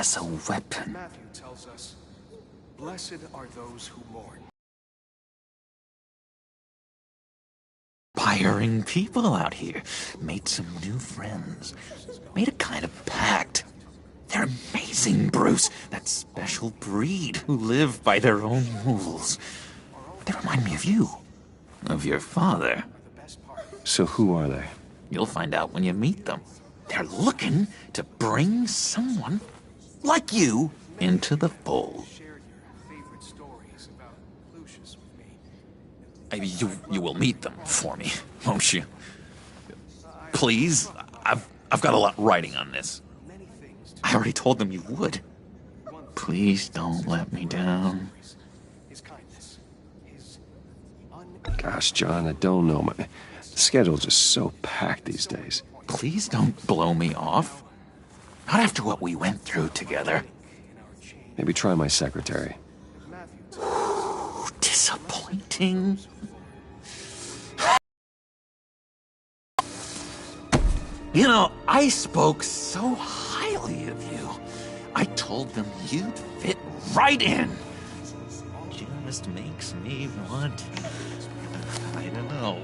as a weapon. Matthew tells us, "Blessed are those who mourn." Inspiring people out here. Made some new friends. Made a kind of pact. They're amazing, Bruce. That special breed who live by their own rules. They remind me of you. Of your father. So who are they? You'll find out when you meet them. They're looking to bring someone like you into the fold. Shared your favorite stories about Lucius with me. You will meet them for me, won't you? Please? I've got a lot riding on this. Many things I already told them you would. Please don't let me down. his kindness, his Gosh, John, I don't know. My schedule's just so packed these days. Please don't blow me off. Not after what we went through together. Maybe try my secretary. Disappointing. You know, I spoke so highly of you. I told them you'd fit right in. Just makes me want, I don't know,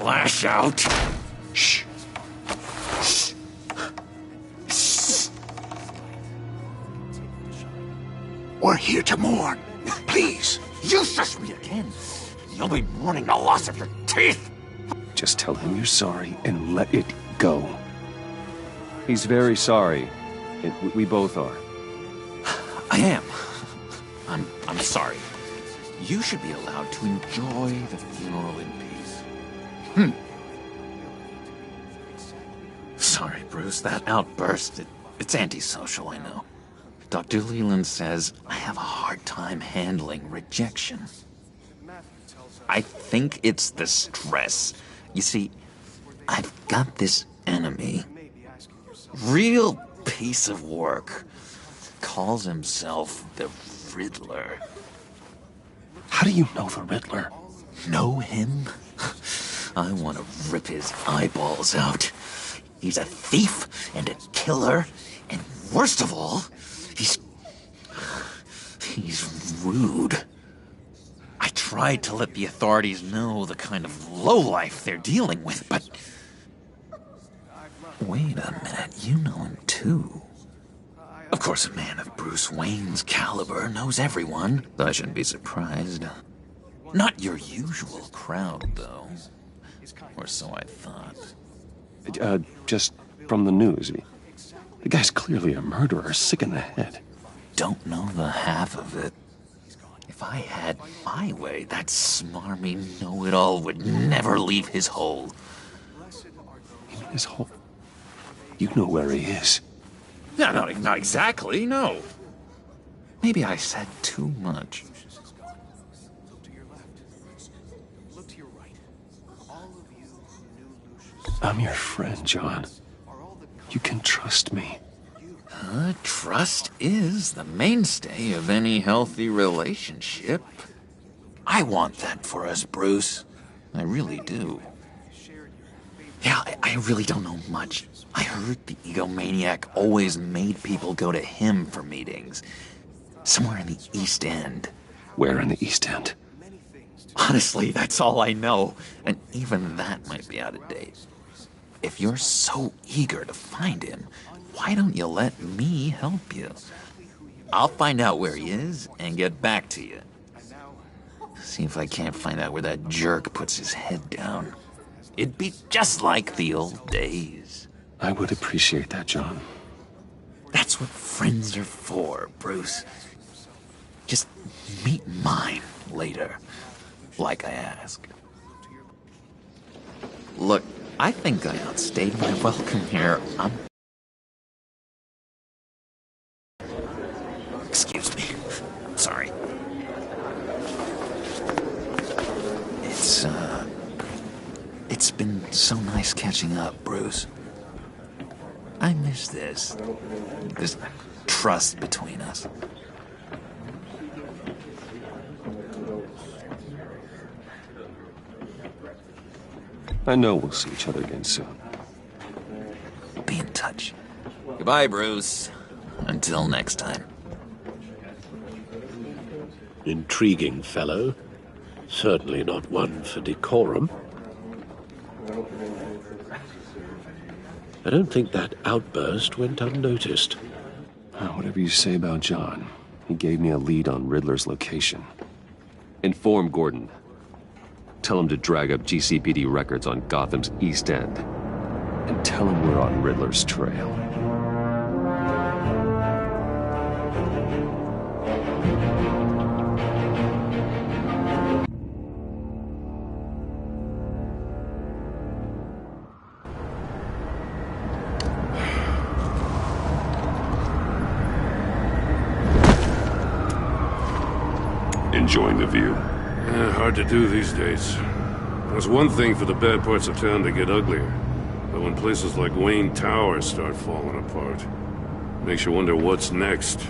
lash out. Shh. Shh. Shh. We're here to mourn. Please, you shush me again. You'll be mourning the loss of your teeth. Just tell him you're sorry and let it go. He's very sorry. We both are. I am. I'm sorry. You should be allowed to enjoy the funeral in peace. Sorry, Bruce. That outburst, it's antisocial, I know. Dr. Leland says I have a hard time handling rejection. I think it's the stress. You see, I've got this enemy. Real piece of work. Calls himself the Riddler. How do you know the Riddler? Know him? I want to rip his eyeballs out. He's a thief and a killer, and worst of all, he's rude. I tried to let the authorities know the kind of lowlife they're dealing with, but... Wait a minute, you know him too. Of course, a man of Bruce Wayne's caliber knows everyone, so I shouldn't be surprised. Not your usual crowd, though. Or so I thought. Just from the news. The guy's clearly a murderer, sick in the head. Don't know the half of it. If I had my way, that smarmy know-it-all would never leave his hole. His hole? You know where he is. No, not exactly, no. Maybe I said too much. Look to your left. Look to your right. All of you who knew Lucius I'm your friend, John. are all the You can trust me. Trust is the mainstay of any healthy relationship. I want that for us, Bruce. I really do. Yeah, I really don't know much. I heard the egomaniac always made people go to him for meetings. Somewhere in the East End. Where in the East End? Honestly, that's all I know. And even that might be out of date. If you're so eager to find him, why don't you let me help you? I'll find out where he is and get back to you. See if I can't find out where that jerk puts his head down. It'd be just like the old days. I would appreciate that, John. That's what friends are for, Bruce. Just meet mine later, like I asked. Look, I think I outstayed my welcome here. Excuse me. Sorry. It's been so nice catching up, Bruce. I miss this trust between us. I know we'll see each other again soon. Be in touch. Goodbye, Bruce. Until next time. Intriguing fellow. Certainly not one for decorum. I don't think that outburst went unnoticed. Whatever you say about John, he gave me a lead on Riddler's location. Inform Gordon. Tell him to drag up GCPD records on Gotham's East End. And tell him we're on Riddler's trail. Enjoying the view? Hard to do these days. It's one thing for the bad parts of town to get uglier, but when places like Wayne Tower start falling apart, makes you wonder what's next.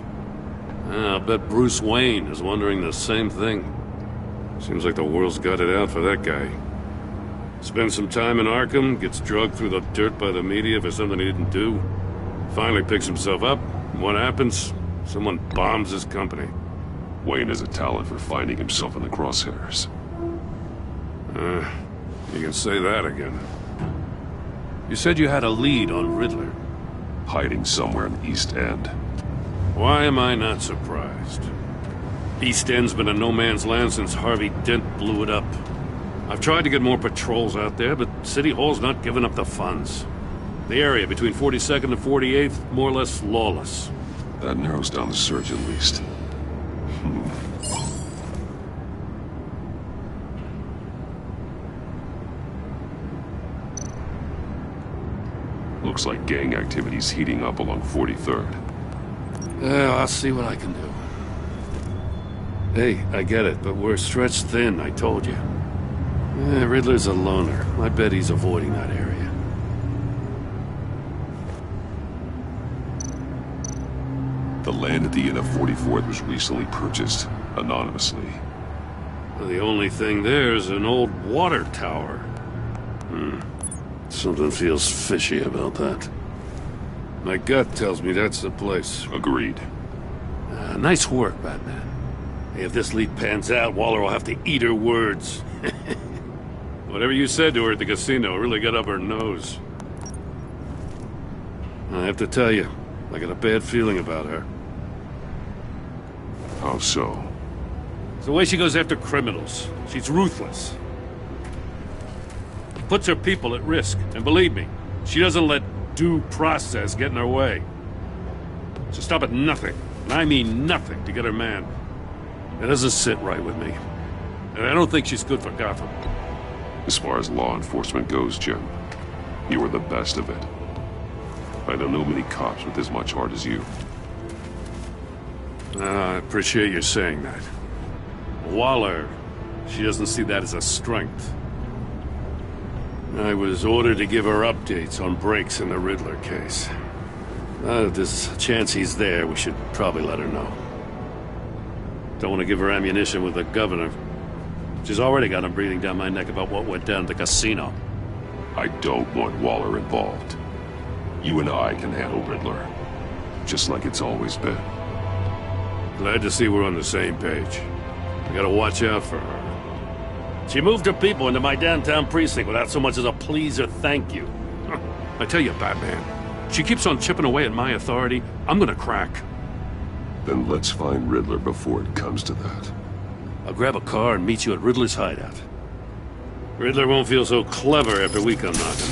I'll bet Bruce Wayne is wondering the same thing. Seems like the world's got it out for that guy. Spends some time in Arkham, gets drugged through the dirt by the media for something he didn't do. Finally picks himself up, and what happens? Someone bombs his company. Wayne has a talent for finding himself in the crosshairs. You can say that again. You said you had a lead on Riddler. Hiding somewhere in the East End. Why am I not surprised? East End's been a no-man's land since Harvey Dent blew it up. I've tried to get more patrols out there, but City Hall's not giving up the funds. The area between 42nd and 48th, more or less lawless. That narrows down the search at least. Looks like gang activity's heating up along 43rd. I'll see what I can do. Hey, I get it, but we're stretched thin, I told you. Riddler's a loner. I bet he's avoiding that area. The land at the end of 44th was recently purchased, anonymously. The only thing there is an old water tower. Something feels fishy about that. My gut tells me that's the place. Agreed. Nice work, Batman. Hey, if this lead pans out, Waller will have to eat her words. Whatever you said to her at the casino really got up her nose. I have to tell you, I got a bad feeling about her. How so? It's the way she goes after criminals. She's ruthless. Puts her people at risk, and believe me, she doesn't let due process get in her way. She'll stop at nothing, and I mean nothing, to get her man. It doesn't sit right with me. And I don't think she's good for Gotham. As far as law enforcement goes, Jim, you are the best of it. I don't know many cops with as much heart as you. I appreciate you saying that. Waller, she doesn't see that as a strength. I was ordered to give her updates on breaks in the Riddler case. If there's a chance he's there, we should probably let her know. Don't want to give her ammunition with the governor. She's already got him breathing down my neck about what went down at the casino. I don't want Waller involved. You and I can handle Riddler, just like it's always been. Glad to see we're on the same page. I gotta watch out for her. She moved her people into my downtown precinct without so much as a please or thank you. I tell you, Batman, she keeps on chipping away at my authority, I'm gonna crack. Then let's find Riddler before it comes to that. I'll grab a car and meet you at Riddler's hideout. Riddler won't feel so clever after we come knocking.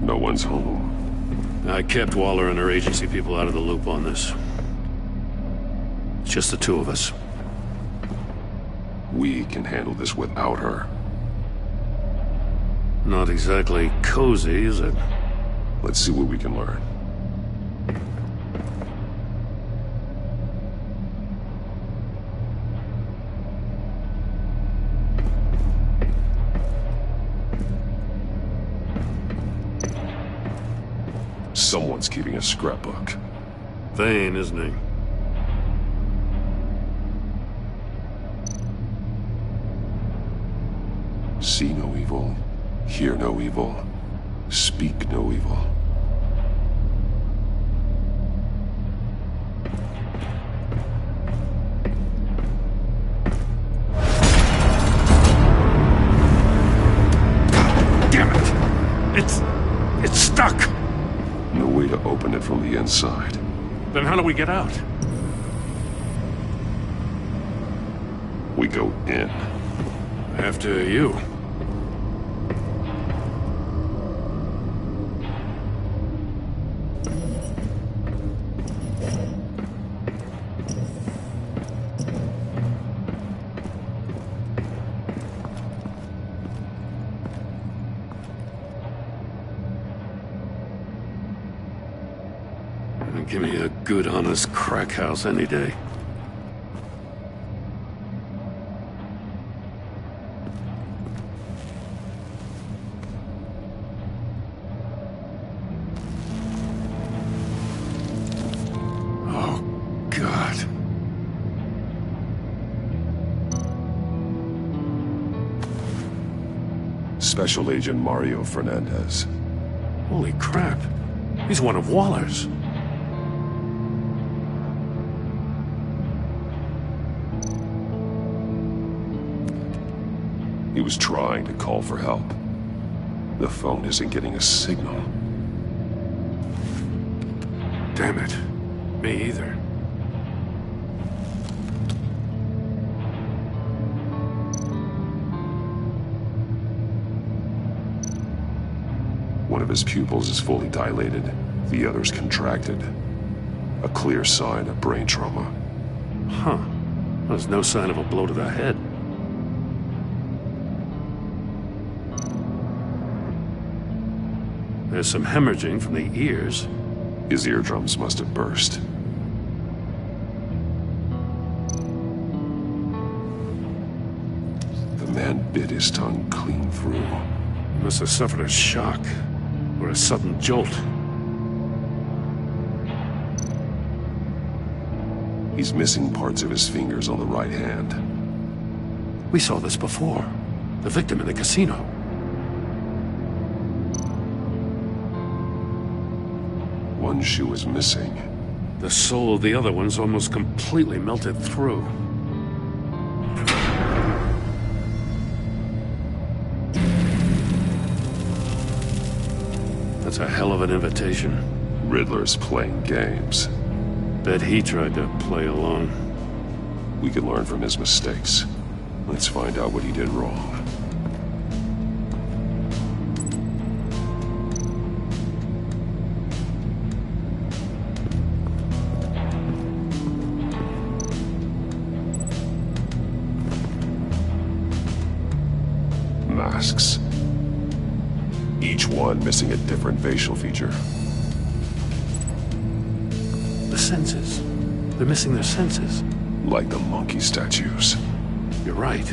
No one's home. I kept Waller and her agency people out of the loop on this. It's just the two of us. We can handle this without her. Not exactly cozy, is it? Let's see what we can learn. Someone's keeping a scrapbook. Thane, isn't he? See no evil, hear no evil, speak no evil. Damn it! It's stuck! No way to open it from the inside. Then how do we get out? We go in. After you. Give me a good, honest crack house any day. Oh, God. Special Agent Mario Fernandez. Holy crap. He's one of Waller's. He was trying to call for help. The phone isn't getting a signal. Damn it. Me either. One of his pupils is fully dilated, the other's contracted. A clear sign of brain trauma. Huh. There's no sign of a blow to the head. There's some hemorrhaging from the ears. His eardrums must have burst. The man bit his tongue clean through. He must have suffered a shock, or a sudden jolt. He's missing parts of his fingers on the right hand. We saw this before. The victim in the casino. One shoe is missing. The sole of the other one's almost completely melted through. That's a hell of an invitation. Riddler's playing games. Bet he tried to play along. We can learn from his mistakes. Let's find out what he did wrong. Masks. Each one missing a different facial feature. The senses. They're missing their senses. Like the monkey statues. You're right.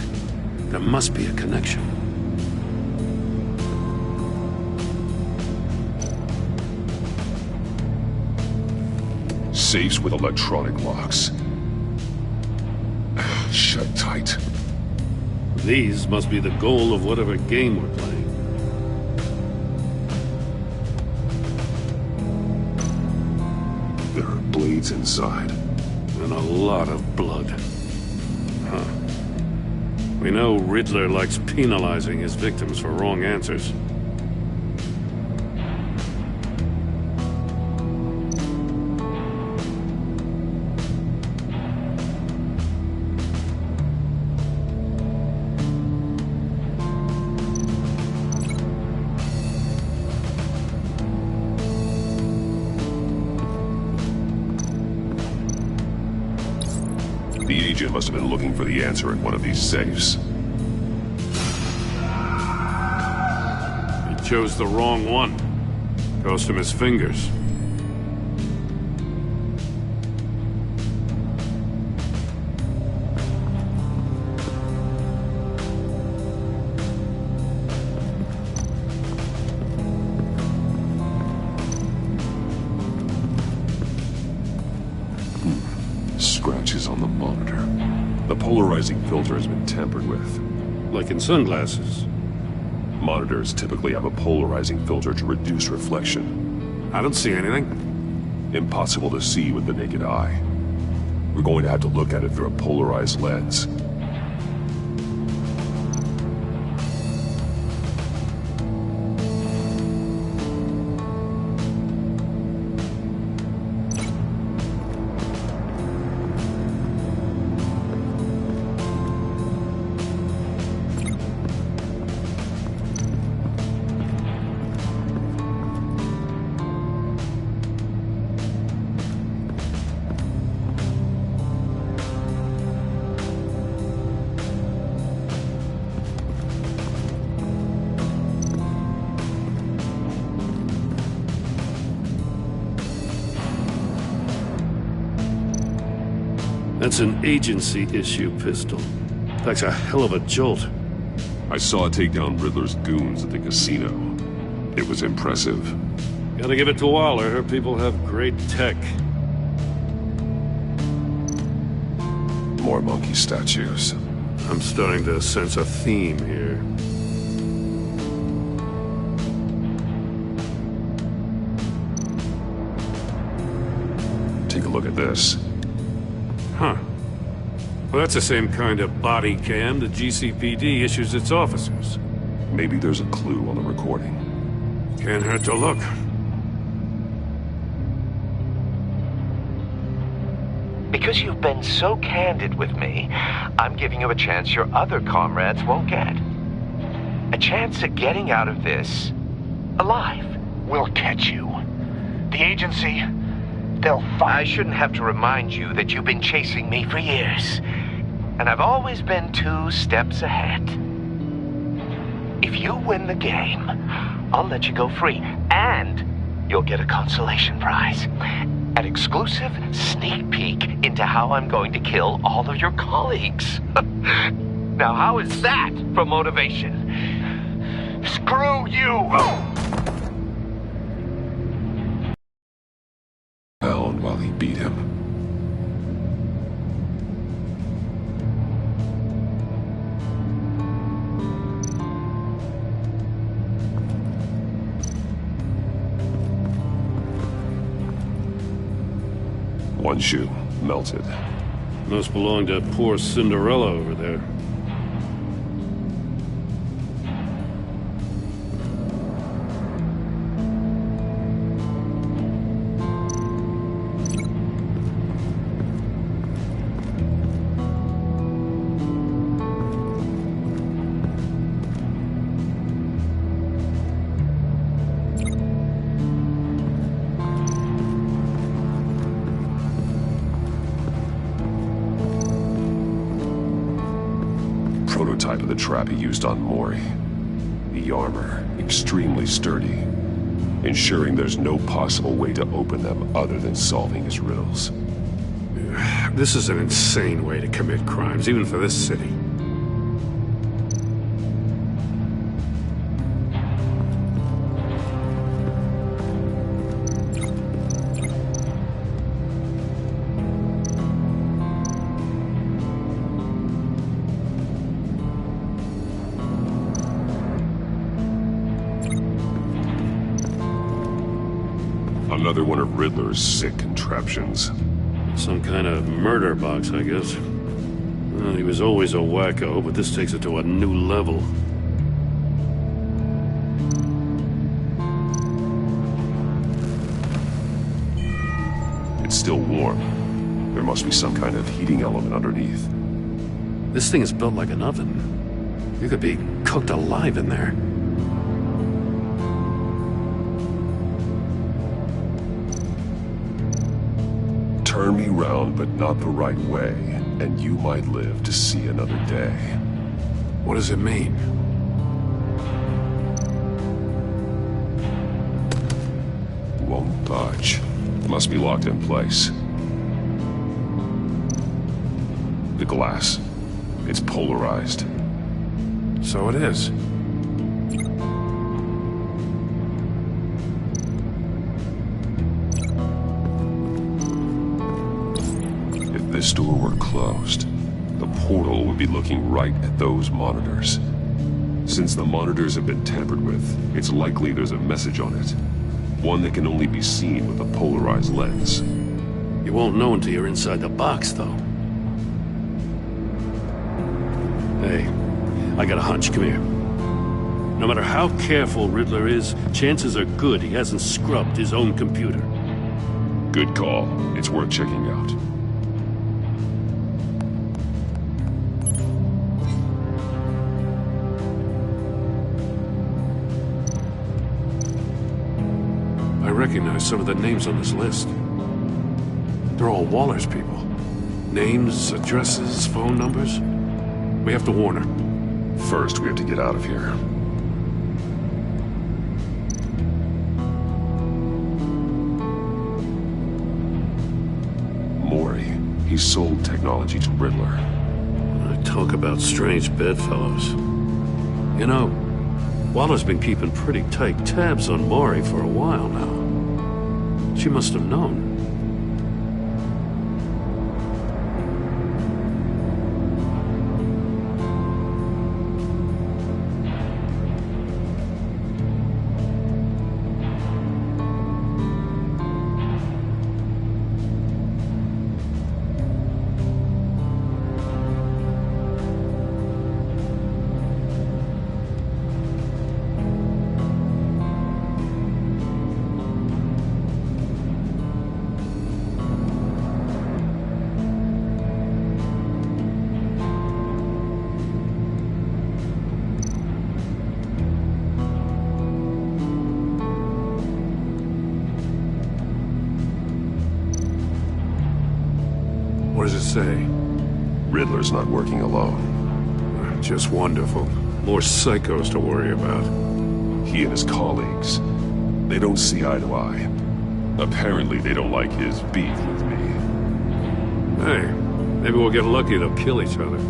There must be a connection. Safes with electronic locks. Shut tight. These must be the goal of whatever game we're playing. There are blades inside. And a lot of blood. Huh. We know Riddler likes penalizing his victims for wrong answers. The agent must have been looking for the answer in one of these safes. chose the wrong one. Cost him his fingers. Scratches on the monitor. The polarizing filter has been tampered with. Like in sunglasses. Monitors typically have a polarizing filter to reduce reflection. I don't see anything. Impossible to see with the naked eye. We're going to have to look at it through a polarized lens. That's an agency-issue pistol. That's a hell of a jolt. I saw it take down Riddler's goons at the casino. It was impressive. Gotta give it to Waller. Her people have great tech. More monkey statues. I'm starting to sense a theme here. Take a look at this. Huh. Well, that's the same kind of body cam the GCPD issues its officers. Maybe there's a clue on the recording. Can't hurt to look. Because you've been so candid with me, I'm giving you a chance your other comrades won't get. A chance at getting out of this alive. We'll catch you. The agency, they'll I find shouldn't have to remind you that you've been chasing me for years. And I've always been 2 steps ahead. If you win the game, I'll let you go free. And you'll get a consolation prize. An exclusive sneak peek into how I'm going to kill all of your colleagues. Now, how is that for motivation? Screw you! Found while he beat him. One shoe, melted. Must belong to poor Cinderella over there. Prototype of the trap he used on Mori. The armor, extremely sturdy, ensuring there's no possible way to open them other than solving his riddles. This is an insane way to commit crimes, even for this city. Another one of Riddler's sick contraptions. Some kind of murder box, I guess. Well, he was always a wacko, but this takes it to a new level. It's still warm. There must be some kind of heating element underneath. This thing is built like an oven. You could be cooked alive in there. Turn me round, but not the right way, and you might live to see another day. What does it mean? won't budge. Must be locked in place. The glass. It's polarized. So it is. If this door were closed, the portal would be looking right at those monitors. Since the monitors have been tampered with, it's likely there's a message on it. One that can only be seen with a polarized lens. You won't know until you're inside the box, though. Hey, I got a hunch. Come here. No matter how careful Riddler is, chances are good he hasn't scrubbed his own computer. Good call. It's worth checking out. I recognize some of the names on this list. They're all Waller's people. Names, addresses, phone numbers. We have to warn her. First, we have to get out of here. Mori. He sold technology to Riddler. Talk about strange bedfellows. You know, Waller's been keeping pretty tight tabs on Mori for a while now. She must have known. What does it say? Riddler's not working alone. Just wonderful. More psychos to worry about. He and his colleagues, they don't see eye to eye. Apparently, they don't like his beef with me. Hey, maybe we'll get lucky to kill each other.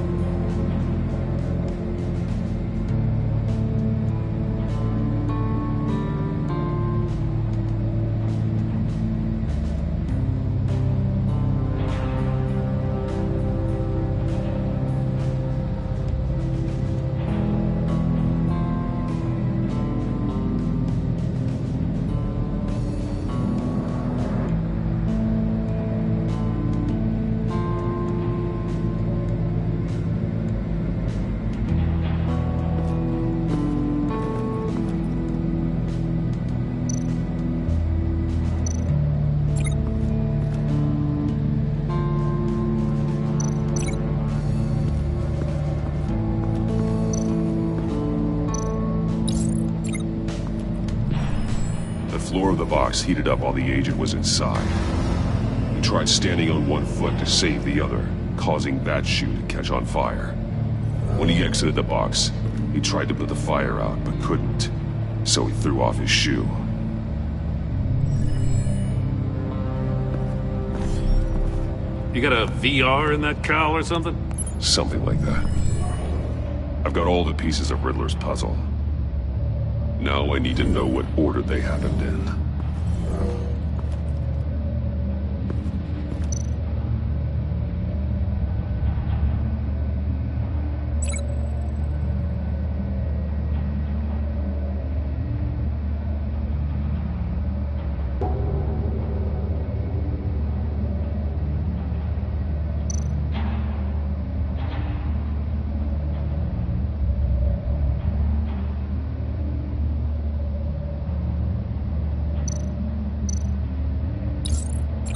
The floor of the box heated up while the agent was inside. He tried standing on one foot to save the other, causing that shoe to catch on fire. When he exited the box, he tried to put the fire out, but couldn't. So he threw off his shoe. You got a VR in that cowl or something? Something like that. I've got all the pieces of Riddler's puzzle. Now I need to know what order they happened in.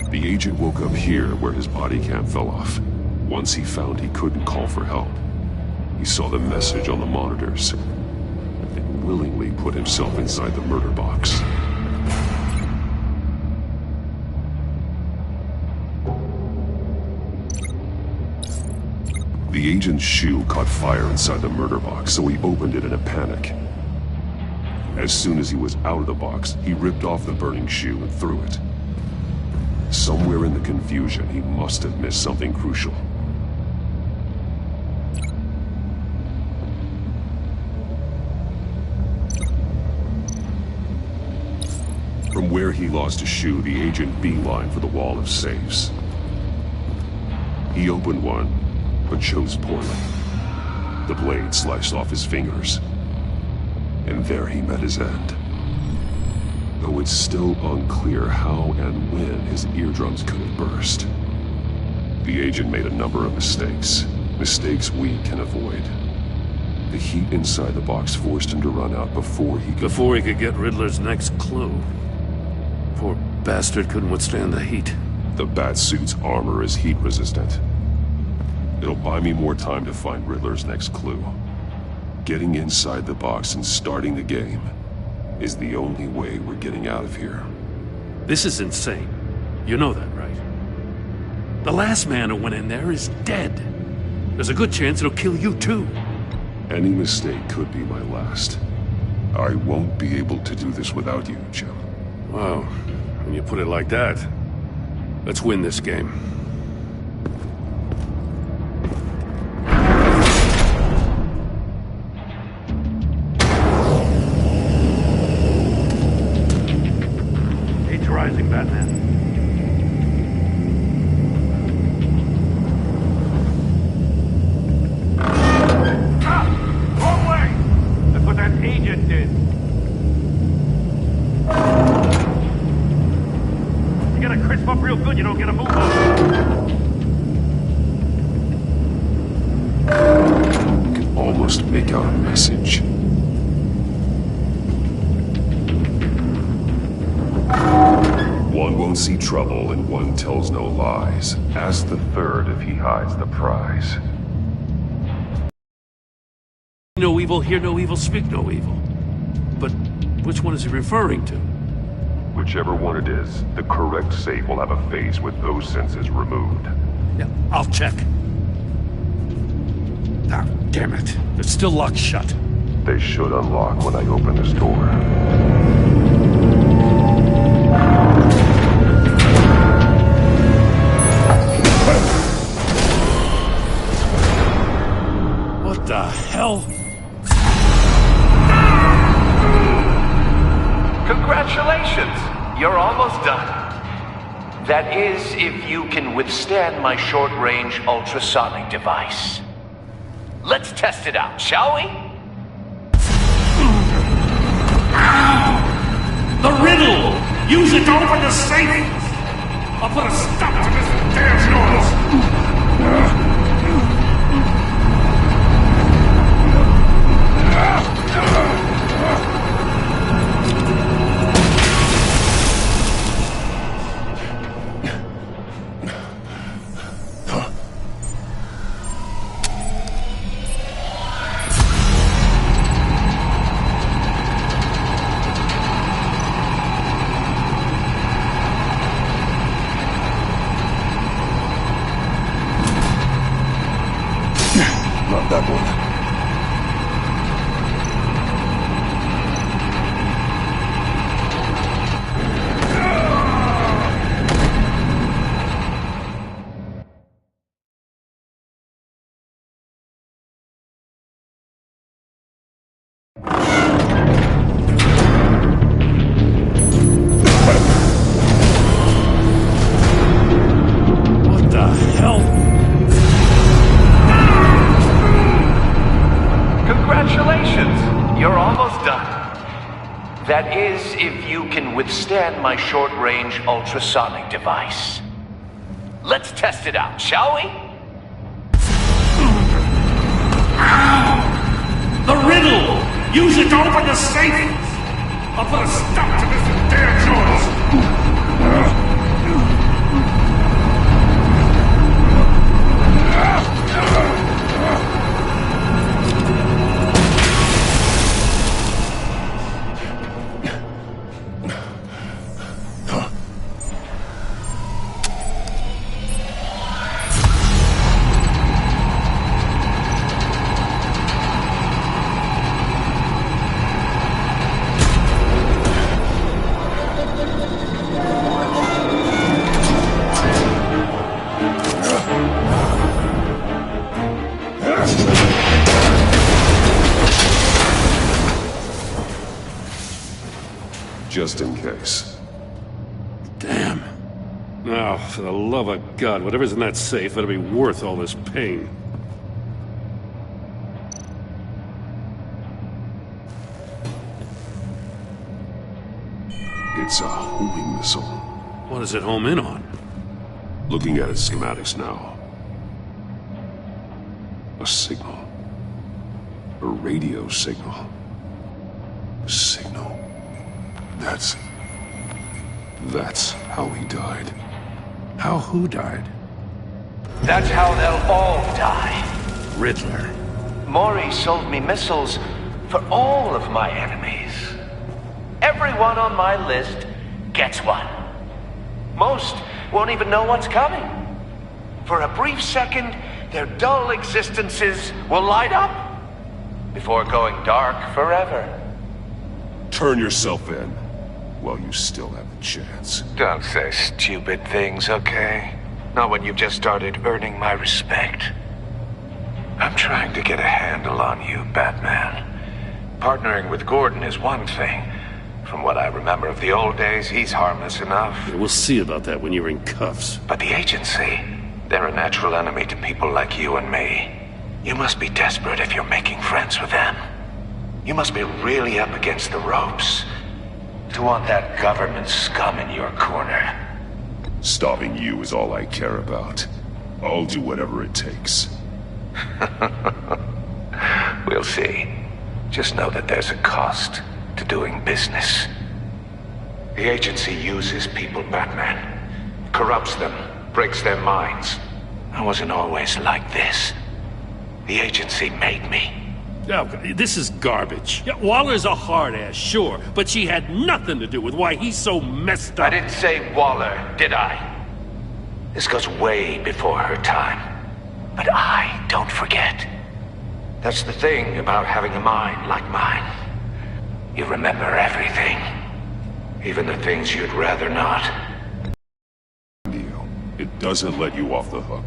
The agent woke up here where his body cam fell off. Once he found he couldn't call for help, he saw the message on the monitors and willingly put himself inside the murder box. The agent's shoe caught fire inside the murder box, so he opened it in a panic. As soon as he was out of the box, he ripped off the burning shoe and threw it. Somewhere in the confusion, he must have missed something crucial. From where he lost his shoe, the agent beelined for the wall of safes. He opened one, but chose poorly. The blade sliced off his fingers. And there he met his end. Though it's still unclear how and when his eardrums could have burst. The agent made a number of mistakes. Mistakes we can avoid. The heat inside the box forced him to run out before he could get Riddler's next clue. Poor bastard couldn't withstand the heat. The Batsuit's armor is heat resistant. It'll buy me more time to find Riddler's next clue. Getting inside the box and starting the game is the only way we're getting out of here. This is insane. You know that, right? The last man who went in there is dead. There's a good chance it'll kill you too. Any mistake could be my last. I won't be able to do this without you, Jim. Wow, when you put it like that, let's win this game. Age rising, Batman. Wrong way! That's what that agent did. You gotta crisp up real good, you don't get a move on. I can almost make out a message. One won't see trouble and one tells no lies. Ask the third if he hides the prize. No evil, hear no evil, speak no evil. But which one is he referring to? Whichever one it is, the correct safe will have a face with those senses removed. Yeah, I'll check. Ah, damn it. It's still locked shut. They should unlock when I open this door. What the hell? Congratulations! You're almost done. That is, if you can withstand my short-range ultrasonic device. Let's test it out, shall we? The riddle! Use it to open the safe! I'll put a stop to this damn noise! Not that one. What the hell? Congratulations! You're almost done. That is, if you can withstand my short-range ultrasonic device. Let's test it out, shall we? The riddle! Use it to open the safe! I'll put a stop to this damn noise! Just in case. Damn. Now, for the love of God, whatever's in that safe better be worth all this pain. It's a homing missile. What does it home in on? Looking at its schematics now. A signal. A radio signal. A signal. That's how he died. How who died? That's how they'll all die. Riddler. Maury sold me missiles for all of my enemies. Everyone on my list gets one. Most won't even know what's coming. For a brief second, their dull existences will light up before going dark forever. Turn yourself in while you still have the chance. Don't say stupid things, okay? Not when you've just started earning my respect. I'm trying to get a handle on you, Batman. Partnering with Gordon is one thing. From what I remember of the old days, he's harmless enough. Yeah, we'll see about that when you're in cuffs. But the agency, they're a natural enemy to people like you and me. You must be desperate if you're making friends with them. You must be really up against the ropes to want that government scum in your corner. Stopping you is all I care about. I'll do whatever it takes. We'll see. Just know that there's a cost to doing business. The agency uses people, Batman. Corrupts them, breaks their minds. I wasn't always like this. The agency made me. Oh, this is garbage. Yeah, Waller's a hard-ass, sure, but she had nothing to do with why he's so messed up. I didn't say Waller, did I? This goes way before her time. But I don't forget. That's the thing about having a mind like mine. You remember everything. Even the things you'd rather not. It doesn't let you off the hook.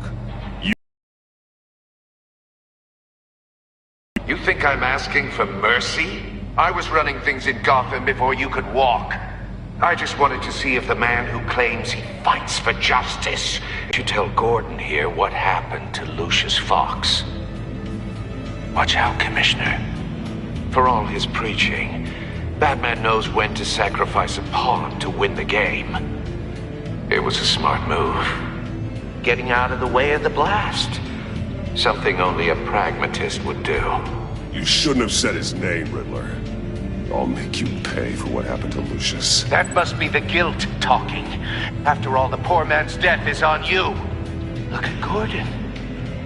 You think I'm asking for mercy? I was running things in Gotham before you could walk. I just wanted to see if the man who claims he fights for justice should tell Gordon here what happened to Lucius Fox. Watch out, Commissioner. For all his preaching, Batman knows when to sacrifice a pawn to win the game. It was a smart move. Getting out of the way of the blast. Something only a pragmatist would do. You shouldn't have said his name, Riddler. I'll make you pay for what happened to Lucius. That must be the guilt talking. After all, the poor man's death is on you. Look at Gordon.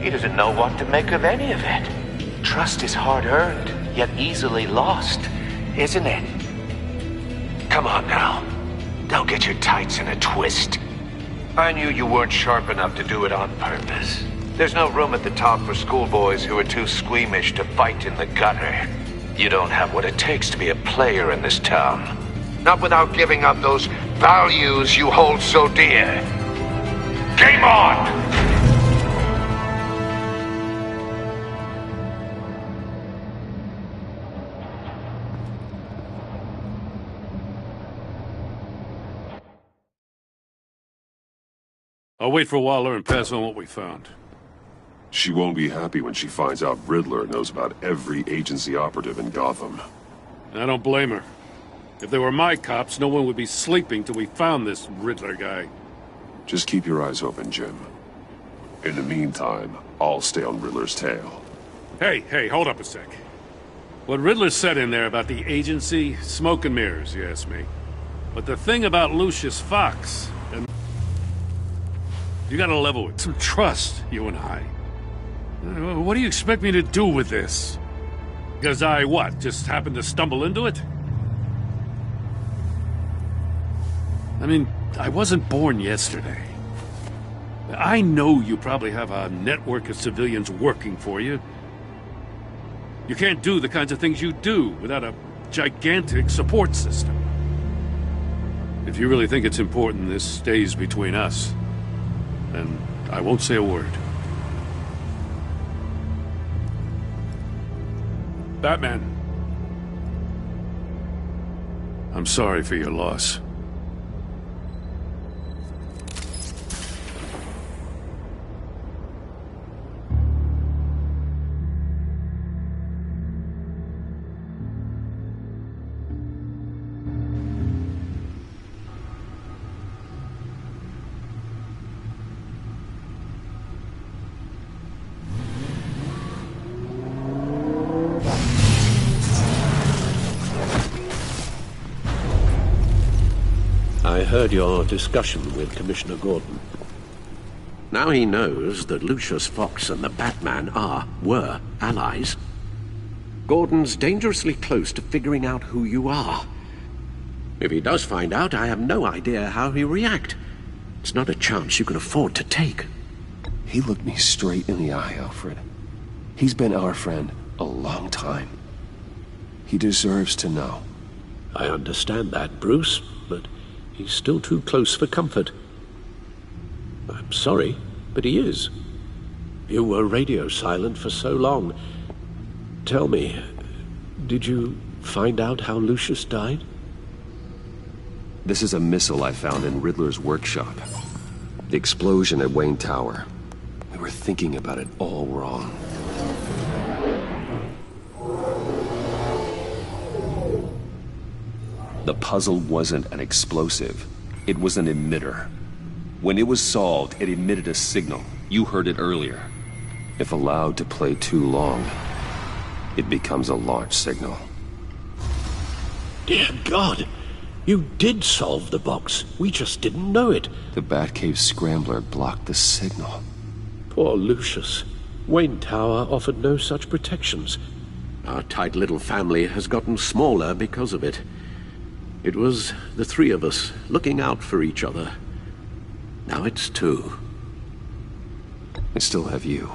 He doesn't know what to make of any of it. Trust is hard-earned, yet easily lost, isn't it? Come on now. Don't get your tights in a twist. I knew you weren't sharp enough to do it on purpose. There's no room at the top for schoolboys who are too squeamish to fight in the gutter. You don't have what it takes to be a player in this town. Not without giving up those values you hold so dear. Game on! I'll wait for Waller and pass on what we found. She won't be happy when she finds out Riddler knows about every agency operative in Gotham. I don't blame her. If they were my cops, no one would be sleeping till we found this Riddler guy. Just keep your eyes open, Jim. In the meantime, I'll stay on Riddler's tail. Hey, hold up a sec. What Riddler said in there about the agency, smoke and mirrors, you ask me. But the thing about Lucius Fox, and you gotta level with some trust, you and I. What do you expect me to do with this? Because I, what, just happened to stumble into it? I mean, I wasn't born yesterday. I know you probably have a network of civilians working for you. You can't do the kinds of things you do without a gigantic support system. If you really think it's important this stays between us, then I won't say a word. Batman. I'm sorry for your loss. I heard your discussion with Commissioner Gordon. Now he knows that Lucius Fox and the Batman were allies. Gordon's dangerously close to figuring out who you are. If he does find out, I have no idea how he'll react. It's not a chance you can afford to take. He looked me straight in the eye, Alfred. He's been our friend a long time. He deserves to know. I understand that, Bruce, but he's still too close for comfort. I'm sorry, but he is. You were radio silent for so long. Tell me, did you find out how Lucius died? This is a missile I found in Riddler's workshop. The explosion at Wayne Tower. We were thinking about it all wrong. The puzzle wasn't an explosive. It was an emitter. When it was solved, it emitted a signal. You heard it earlier. If allowed to play too long, it becomes a launch signal. Dear God! You did solve the box. We just didn't know it. The Batcave scrambler blocked the signal. Poor Lucius. Wayne Tower offered no such protections. Our tight little family has gotten smaller because of it. It was the three of us looking out for each other. Now it's two. I still have you.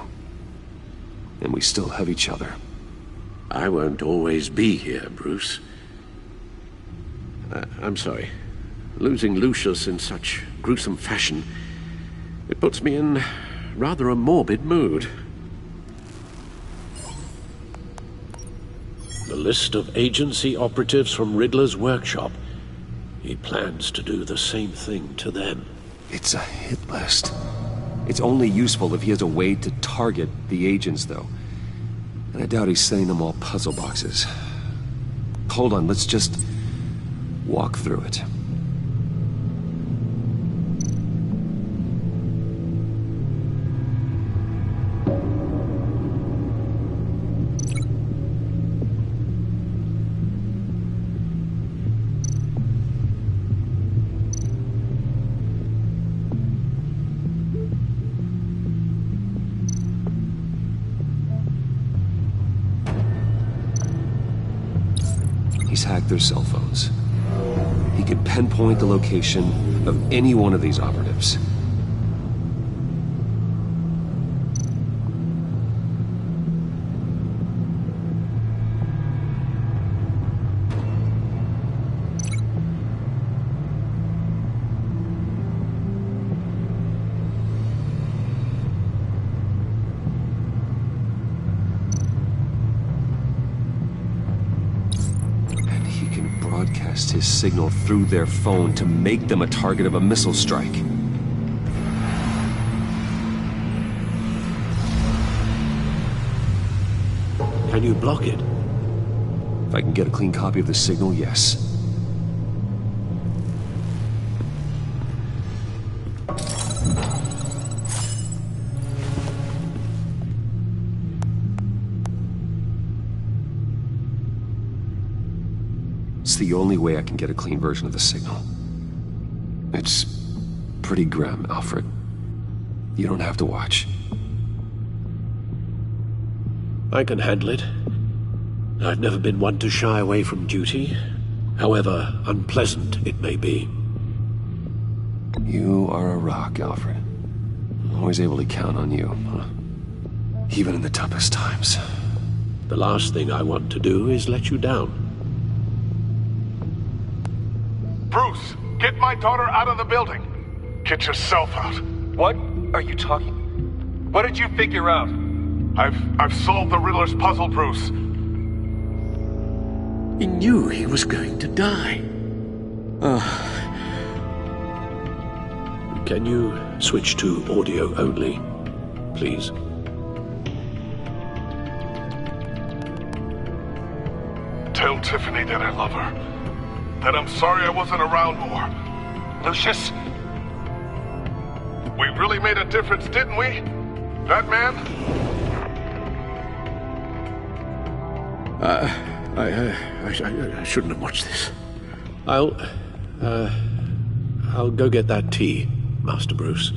And we still have each other. I won't always be here, Bruce. I'm sorry. Losing Lucius in such gruesome fashion, it puts me in rather a morbid mood. The list of agency operatives from Riddler's workshop. He plans to do the same thing to them. It's a hit list. It's only useful if he has a way to target the agents, though. And I doubt he's sending them all puzzle boxes. Hold on, let's just walk through it. He's hacked their cell phones. He can pinpoint the location of any one of these operatives. Broadcast his signal through their phone to make them a target of a missile strike. Can you block it? If I can get a clean copy of the signal, yes. It's the only way I can get a clean version of the signal. It's pretty grim, Alfred. You don't have to watch. I can handle it. I've never been one to shy away from duty, however unpleasant it may be. You are a rock, Alfred. Always able to count on you, huh? Even in the toughest times. The last thing I want to do is let you down. Bruce, get my daughter out of the building. Get yourself out. What are you talking? What did you figure out? I've solved the Riddler's puzzle, Bruce. He knew he was going to die. Can you switch to audio only, please? Tell Tiffany that I love her. That I'm sorry I wasn't around more. Lucius? We really made a difference, didn't we? That man? I shouldn't have watched this. I'll go get that tea, Master Bruce.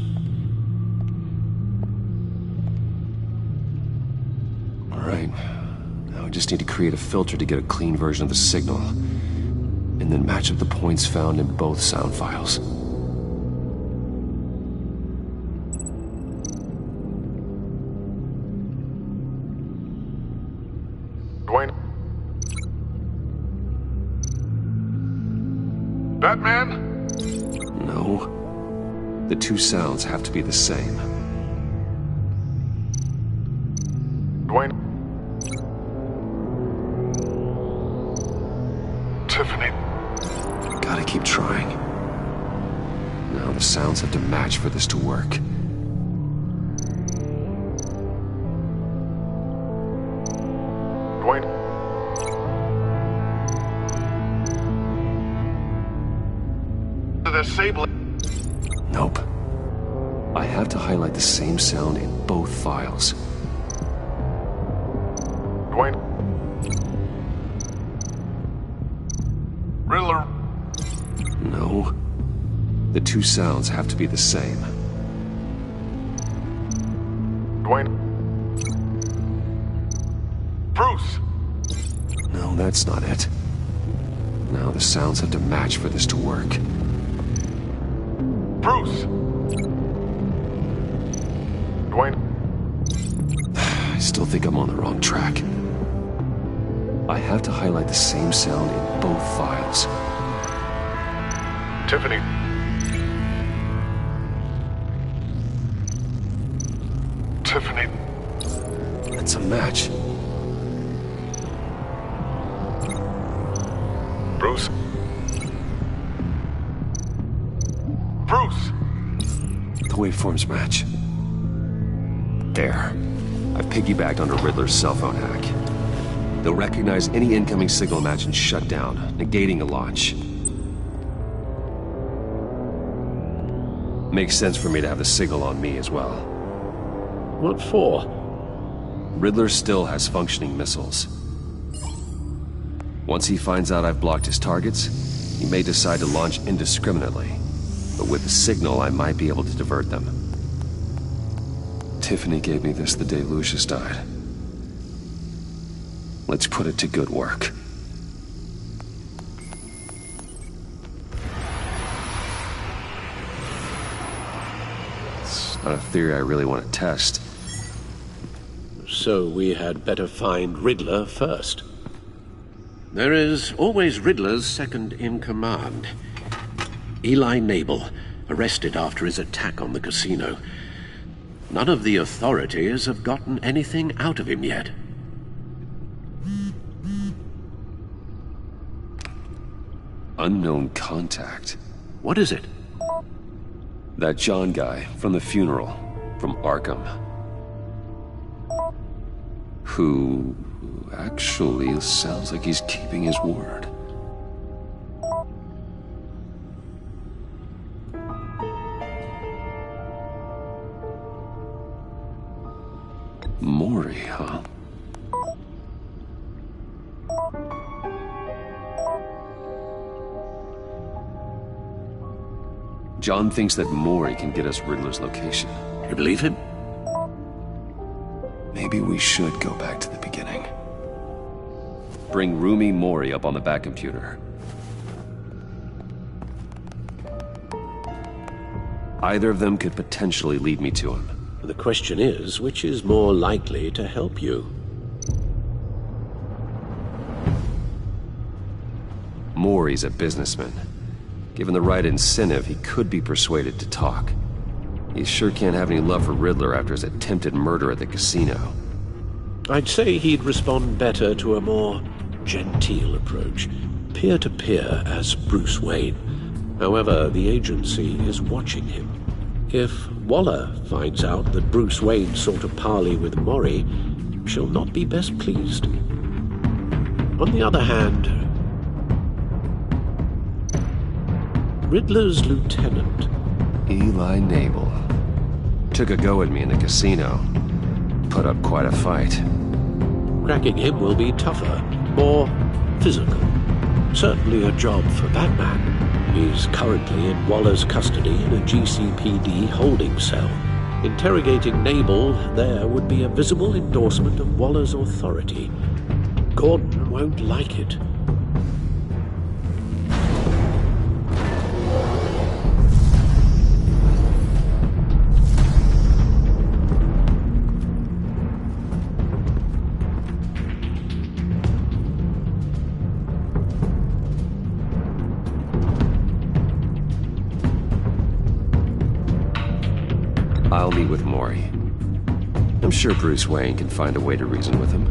All right. Now I just need to create a filter to get a clean version of the signal, and then match up the points found in both sound files. Dwayne? That man? No. The two sounds have to be the same. Dwayne? Tiffany? Gotta keep trying. Now the sounds have to match for this to work. Dwayne? The Sable. Nope. I have to highlight the same sound in both files. Dwayne? Riddler? No. The two sounds have to be the same. Dwayne? Bruce? No, that's not it. Now the sounds have to match for this to work. Bruce? Dwayne? I still think I'm on the wrong track. I have to highlight the same sound in both files. Tiffany? Tiffany? It's a match. Bruce? Bruce? The waveforms match. There. I've piggybacked onto Riddler's cell phone hack. They'll recognize any incoming signal match and shut down, negating a launch. Makes sense for me to have the signal on me as well. What for? Riddler still has functioning missiles. Once he finds out I've blocked his targets, he may decide to launch indiscriminately. But with the signal, I might be able to divert them. Tiffany gave me this the day Lucius died. Let's put it to good work. It's not a theory I really want to test. So we had better find Riddler first. There is always Riddler's second in command. Eli Nabel, arrested after his attack on the casino. None of the authorities have gotten anything out of him yet. Unknown contact. What is it? That John guy from the funeral, from Arkham. Who actually sounds like he's keeping his word. Mori, huh? John thinks that Mori can get us Riddler's location. You believe him? Maybe we should go back to the beginning. Bring Rumi Mori up on the back computer. Either of them could potentially lead me to him. The question is, which is more likely to help you? Mori's a businessman. Given the right incentive, he could be persuaded to talk. He sure can't have any love for Riddler after his attempted murder at the casino. I'd say he'd respond better to a more genteel approach. peer-to-peer as Bruce Wayne. However, the agency is watching him. If Waller finds out that Bruce Wayne sought a parley with Mori, she'll not be best pleased. On the other hand, Riddler's lieutenant, Eli Nabel. Took a go at me in the casino. Put up quite a fight. cracking him will be tougher, more physical. Certainly a job for Batman. He's currently in Waller's custody in a GCPD holding cell. Interrogating Nabel there would be a visible endorsement of Waller's authority. Gordon won't like it. I'll meet with Mori. I'm sure Bruce Wayne can find a way to reason with him.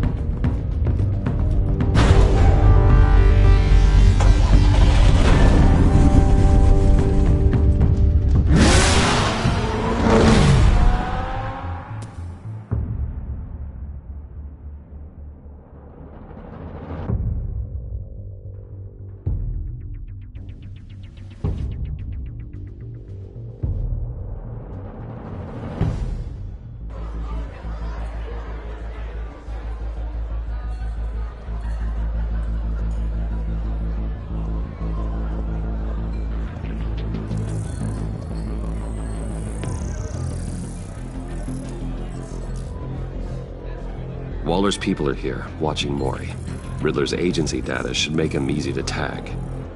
Waller's people are here, watching Mori. Riddler's agency data should make him easy to tag.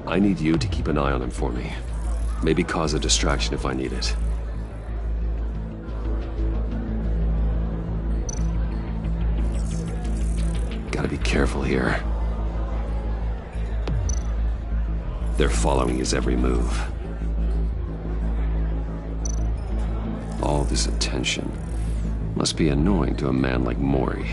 I need you to keep an eye on him for me. Maybe cause a distraction if I need it. Gotta be careful here. They're following his every move. All this attention must be annoying to a man like Mori.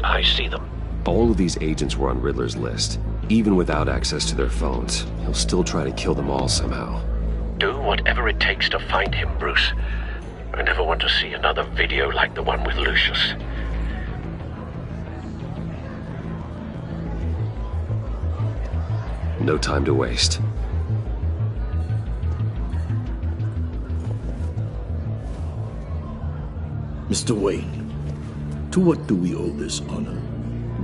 I see them. All of these agents were on Riddler's list. Even without access to their phones, he'll still try to kill them all somehow. Do whatever it takes to find him, Bruce. I never want to see another video like the one with Lucius. No time to waste. Mr. Wayne, to what do we owe this honor?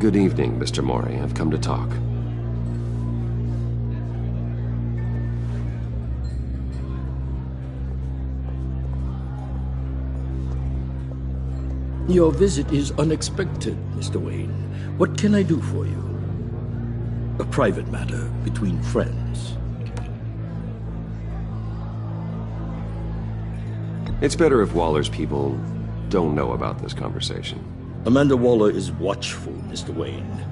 Good evening, Mr. Mori. I've come to talk. Your visit is unexpected, Mr. Wayne. What can I do for you? A private matter between friends. It's better if Waller's people don't know about this conversation. Amanda Waller is watchful, Mr. Wayne.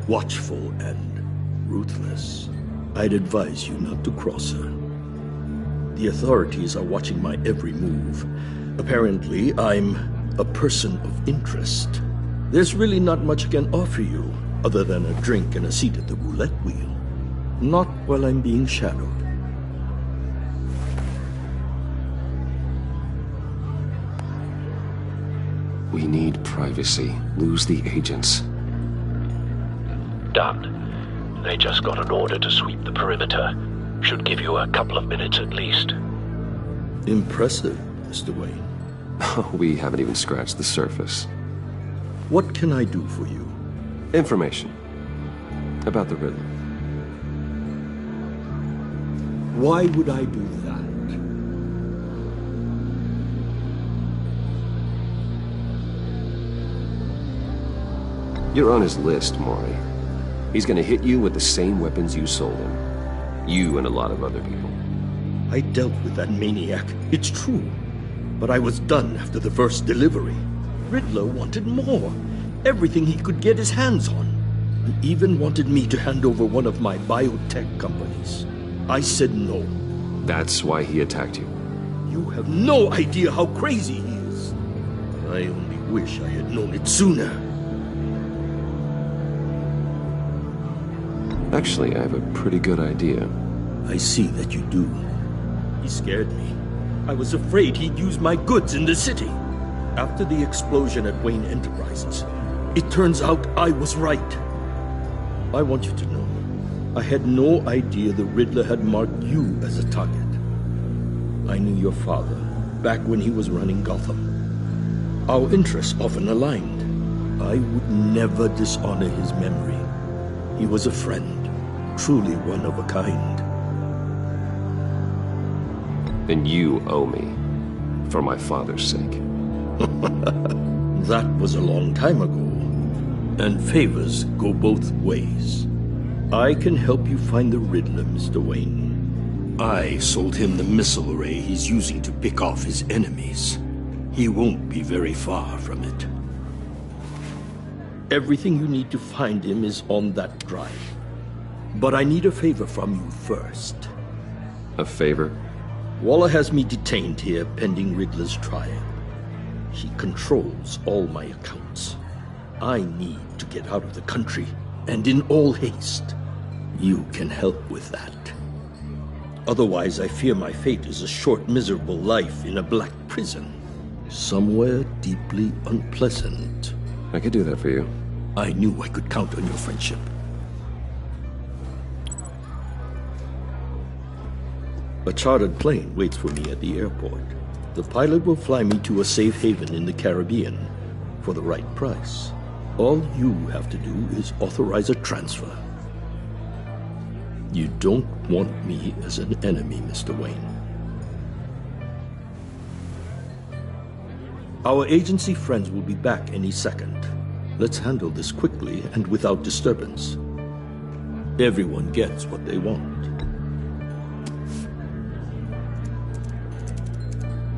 Watchful and ruthless. I'd advise you not to cross her. The authorities are watching my every move. Apparently, I'm a person of interest. There's really not much I can offer you, other than a drink and a seat at the roulette wheel. Not while I'm being shadowed. We need privacy. Lose the agents. Done. They just got an order to sweep the perimeter. Should give you a couple of minutes at least. Impressive, Mr. Wayne. We haven't even scratched the surface. What can I do for you? Information about the Riddler. Why would I do that? You're on his list, Mori. He's gonna hit you with the same weapons you sold him. You and a lot of other people. I dealt with that maniac, it's true. But I was done after the first delivery. Riddler wanted more. Everything he could get his hands on. He even wanted me to hand over one of my biotech companies. I said no. That's why he attacked you. You have no idea how crazy he is. I only wish I had known it sooner. Actually, I have a pretty good idea. I see that you do. He scared me. I was afraid he'd use my goods in the city. After the explosion at Wayne Enterprises, it turns out I was right. I want you to know, I had no idea the Riddler had marked you as a target. I knew your father back when he was running Gotham. Our interests often aligned. I would never dishonor his memory. He was a friend, truly one of a kind. And you owe me, for my father's sake. That was a long time ago. And favors go both ways. I can help you find the Riddler, Mr. Wayne. I sold him the missile array he's using to pick off his enemies. He won't be very far from it. Everything you need to find him is on that drive. But I need a favor from you first. A favor? Waller has me detained here pending Riddler's trial. He controls all my accounts. I need to get out of the country, and in all haste. You can help with that. Otherwise, I fear my fate is a short, miserable life in a black prison. Somewhere deeply unpleasant. I could do that for you. I knew I could count on your friendship. A chartered plane waits for me at the airport. The pilot will fly me to a safe haven in the Caribbean for the right price. All you have to do is authorize a transfer. You don't want me as an enemy, Mr. Wayne. Our agency friends will be back any second. Let's handle this quickly and without disturbance. Everyone gets what they want.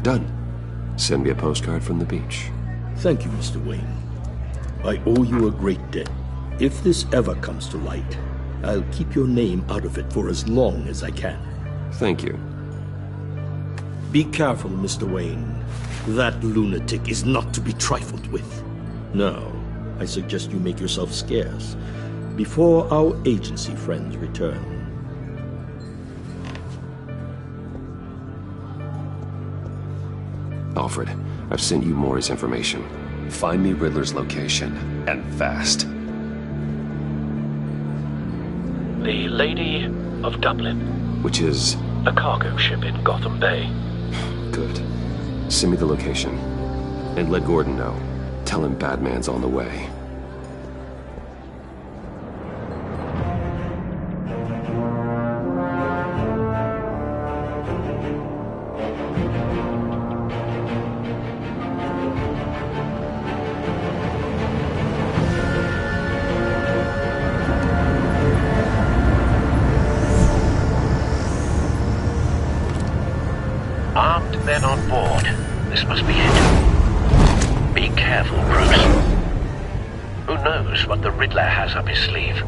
Done. Send me a postcard from the beach. Thank you, Mr. Wayne. I owe you a great debt. If this ever comes to light, I'll keep your name out of it for as long as I can. Thank you. Be careful, Mr. Wayne. That lunatic is not to be trifled with. Now, I suggest you make yourself scarce before our agency friends return. Alfred, I've sent you Maury's information. Find me Riddler's location, and fast. The Lady of Dublin. Which is? A cargo ship in Gotham Bay. Good. Send me the location. And let Gordon know. Tell him Batman's on the way. Armed men on board. This must be it. Be careful, Bruce. Who knows what the Riddler has up his sleeve?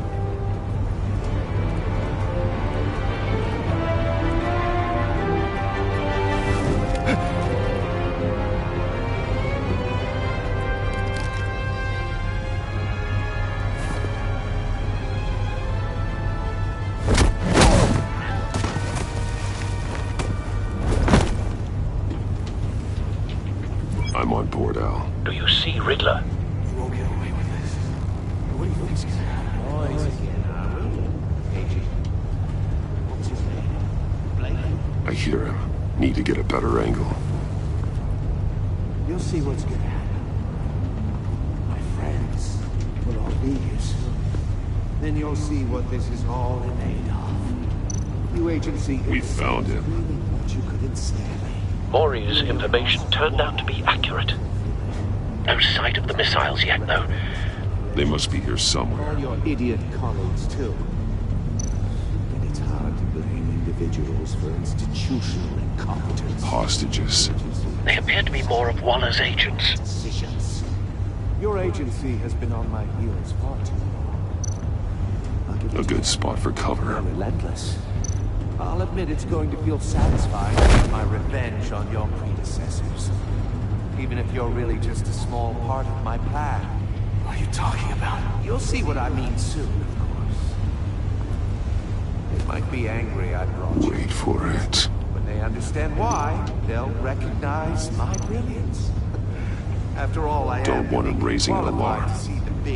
I'm on board, Al. Do you see Riddler? You won't get away with this. What do you think's gonna happen? What's his name? Blake? I hear him. Need to get a better angle. You'll see what's gonna happen. My friends will all be here soon. Then you'll see what this is all made of. You agency... We found him. What you couldn't stand. Maury's information turned out to be accurate. No sight of the missiles yet, though. They must be here somewhere. All your idiot colleagues, too. And it's hard to blame individuals for institutional incompetence. Hostages. They appear to be more of Waller's agents. Decisions. Your agency has been on my heels far too long. I'll give A good spot for cover. They're relentless. I'll admit it's going to feel satisfying to get my revenge on your predecessors. Even if you're really just a small part of my plan. What are you talking about? You'll see what I mean soon, of course. might be angry I brought you. Wait for it. When they understand why, they'll recognize my brilliance. After all, I Don't want him raising an alarm.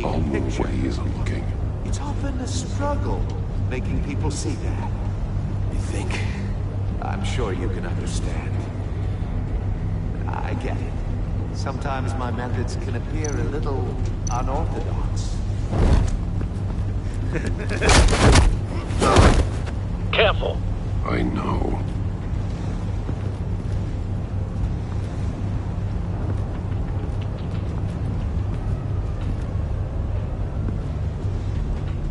I'll move when he isn't looking. It's often a struggle making people see that. You think? I'm sure you can understand. I get it. Sometimes my methods can appear a little unorthodox. Careful. I know.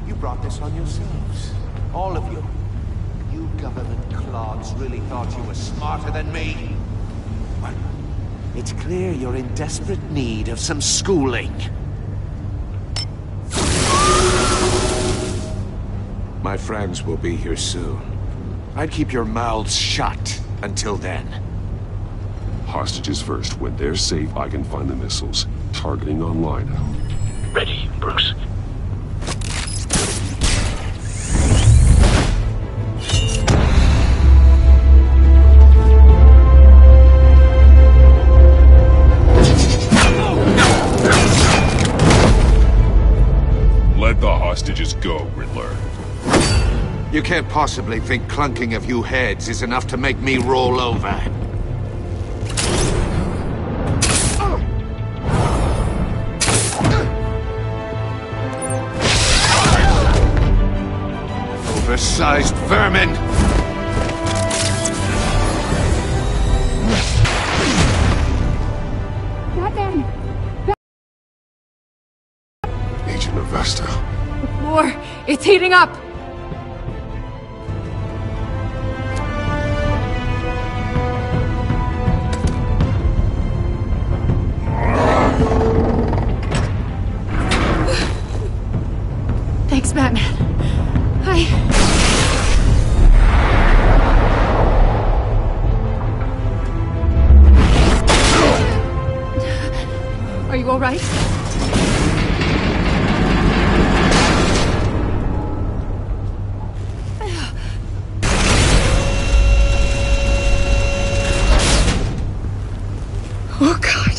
You brought this on yourselves. All of you. You government clods really thought you were smarter than me. Well, it's clear you're in desperate need of some schooling. My friends will be here soon. I'd keep your mouths shut until then. Hostages first. When they're safe, I can find the missiles. Targeting online. Ready, Bruce. Let the hostages go, Riddler. You can't possibly think clunking a few heads is enough to make me roll over. Oversized vermin! Batman! Agent Avesta. The floor! It's heating up! Thanks, Batman. Are you all right? Oh, God.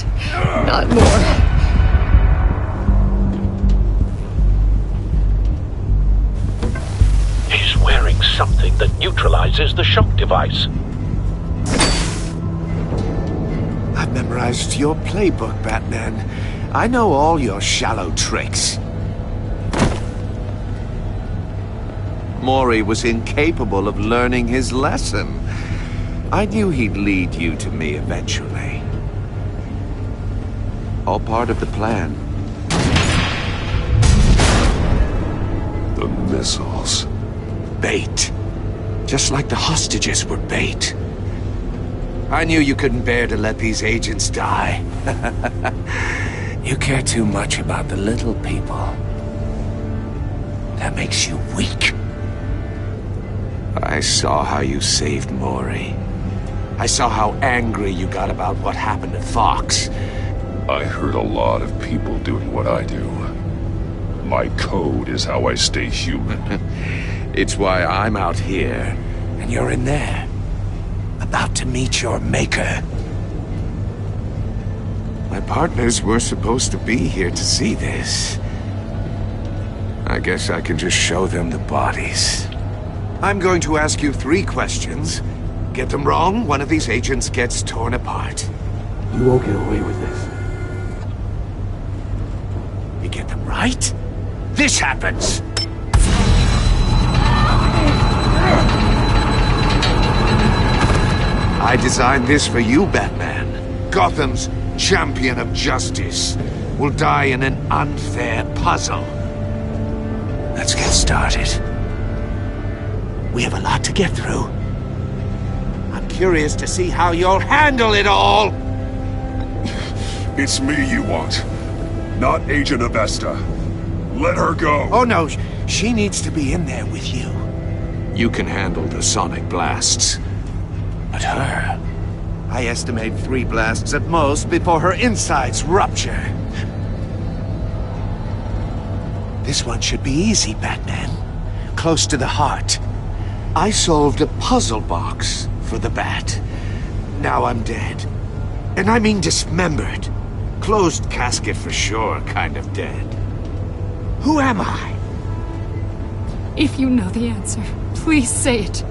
Not more. Something that neutralizes the shock device. I've memorized your playbook, Batman. I know all your shallow tricks. Mori was incapable of learning his lesson. I knew he'd lead you to me eventually. All part of the plan. The missiles. Bait. Just like the hostages were bait. I knew you couldn't bear to let these agents die. You care too much about the little people. That makes you weak. I saw how you saved Mori. I saw how angry you got about what happened to Fox. I hurt a lot of people doing what I do. My code is how I stay human. It's why I'm out here, and you're in there. About to meet your maker. My partners were supposed to be here to see this. I guess I can just show them the bodies. I'm going to ask you 3 questions. Get them wrong, one of these agents gets torn apart. You won't get away with this. You get them right, this happens! I designed this for you, Batman. Gotham's champion of justice will die in an unfair puzzle. Let's get started. We have a lot to get through. I'm curious to see how you'll handle it all! It's me you want, not Agent Avesta. Let her go! Oh no, she needs to be in there with you. You can handle the sonic blasts. But her... I estimate 3 blasts at most before her insides rupture. This one should be easy, Batman. Close to the heart. I solved a puzzle box for the Bat. Now I'm dead. And I mean dismembered. Closed casket for sure, kind of dead. Who am I? If you know the answer, please say it.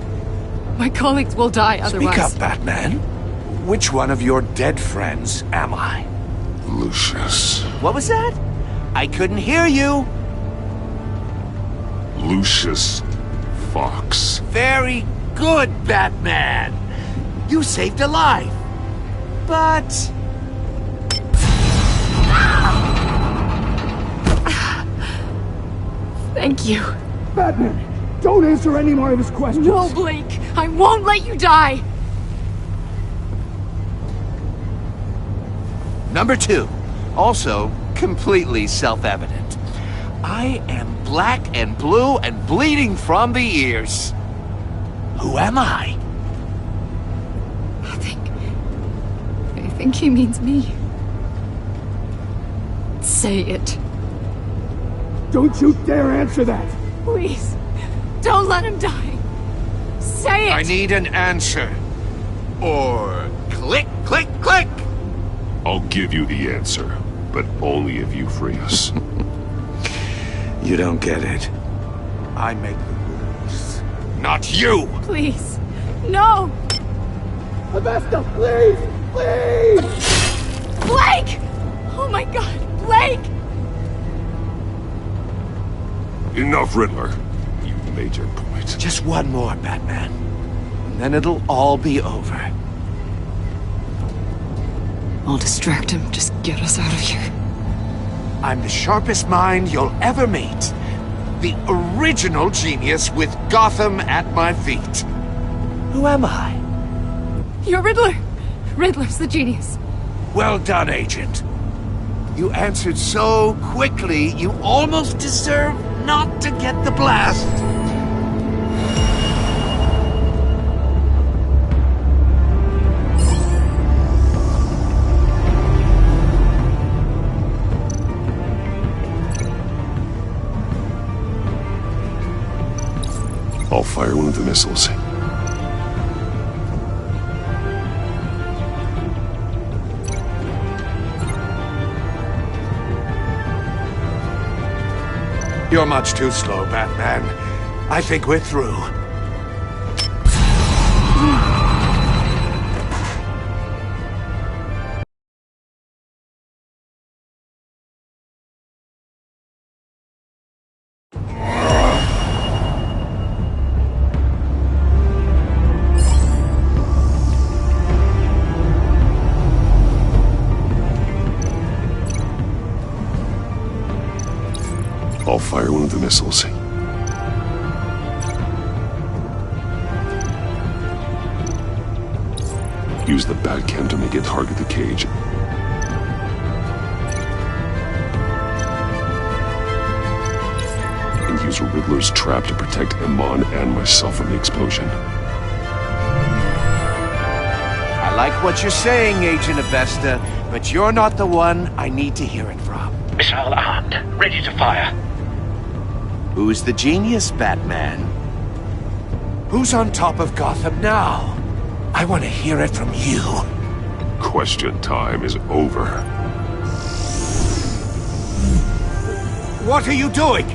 My colleagues will die otherwise. Speak up, Batman. Which one of your dead friends am I? Lucius. What was that? I couldn't hear you. Lucius Fox. Very good, Batman. You saved a life. But... Thank you. Batman, don't answer any more of his questions. No, Blake. I won't let you die. Number 2. Also, completely self-evident. I am black and blue and bleeding from the ears. Who am I? I think he means me. Say it. Don't you dare answer that! Please, don't let him die. Say it! I need an answer. Or click, click, click! I'll give you the answer, but only if you free us. You don't get it. I make the rules, not you! Please, no! Avesta, please! Please! Blake! Oh my god, Blake! Enough, Riddler. You've made your point. Just one more, Batman. And then it'll all be over. I'll distract him. Just get us out of here. I'm the sharpest mind you'll ever meet. The original genius with Gotham at my feet. Who am I? You're Riddler. Riddler's the genius. Well done, Agent. You answered so quickly, you almost deserve not to get the blast. I'll fire one of the missiles. You're much too slow, Batman. I think we're through. I'll fire one of the missiles. Use the Batcam to make it target the cage. And use Riddler's trap to protect Iman and myself from the explosion. I like what you're saying, Agent Avesta, but you're not the one I need to hear it from. Missile armed, ready to fire. Who's the genius, Batman? Who's on top of Gotham now? I want to hear it from you. Question time is over. What are you doing?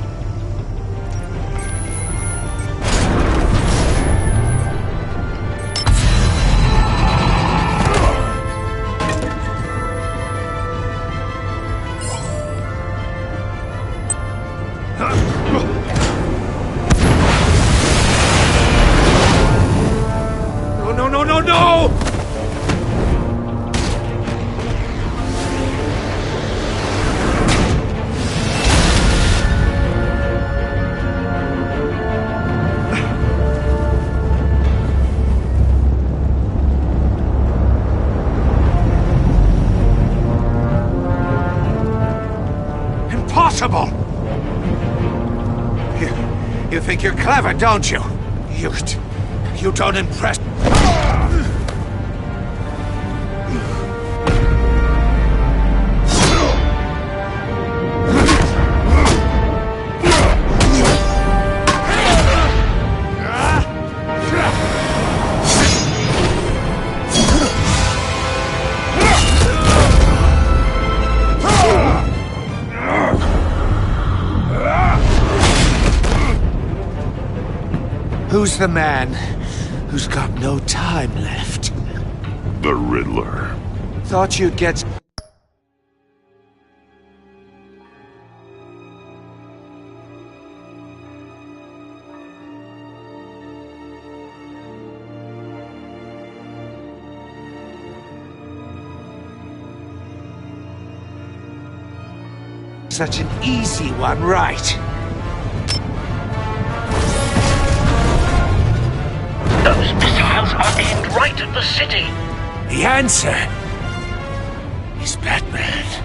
Impossible! You think you're clever, don't you? You don't impress... Who's the man who's got no time left? The Riddler. Thought you'd get... such an easy one, right? Those missiles are aimed right at the city. The answer is Batman.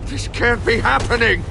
This can't be happening!